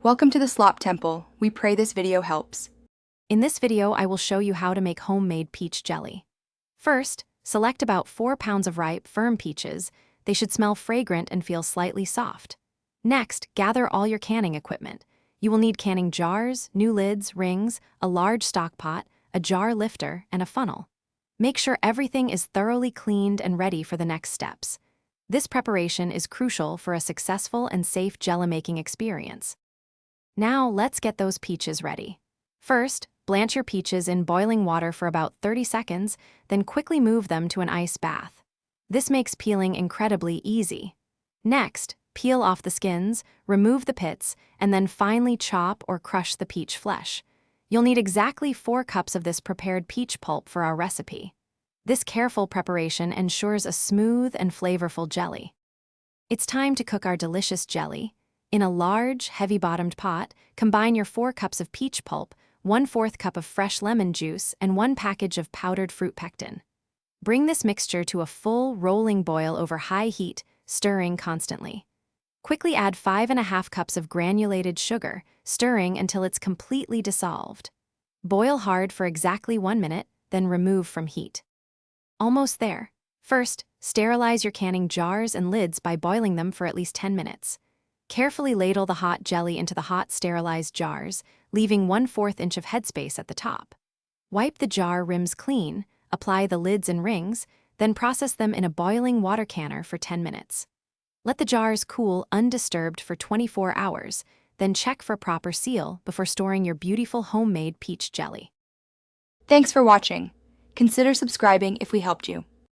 Welcome to the Slop Temple. We pray this video helps. In this video, I will show you how to make homemade peach jelly. First, select about 4 pounds of ripe, firm peaches. They should smell fragrant and feel slightly soft. Next, gather all your canning equipment. You will need canning jars, new lids, rings, a large stock pot, a jar lifter, and a funnel. Make sure everything is thoroughly cleaned and ready for the next steps. This preparation is crucial for a successful and safe jelly-making experience. Now, let's get those peaches ready. First, blanch your peaches in boiling water for about 30 seconds, then quickly move them to an ice bath. This makes peeling incredibly easy. Next, peel off the skins, remove the pits, and then finely chop or crush the peach flesh. You'll need exactly 4 cups of this prepared peach pulp for our recipe. This careful preparation ensures a smooth and flavorful jelly. It's time to cook our delicious jelly. In a large, heavy-bottomed pot, combine your 4 cups of peach pulp, 1/4 cup of fresh lemon juice, and 1 package of powdered fruit pectin. Bring this mixture to a full, rolling boil over high heat, stirring constantly. Quickly add 5½ cups of granulated sugar, stirring until it's completely dissolved. Boil hard for exactly 1 minute, then remove from heat. Almost there. First, sterilize your canning jars and lids by boiling them for at least 10 minutes. Carefully ladle the hot jelly into the hot sterilized jars, leaving 1/4 inch of headspace at the top. Wipe the jar rims clean, apply the lids and rings, then process them in a boiling water canner for 10 minutes. Let the jars cool undisturbed for 24 hours, then check for proper seal before storing your beautiful homemade peach jelly. Thanks for watching. Consider subscribing if we helped you.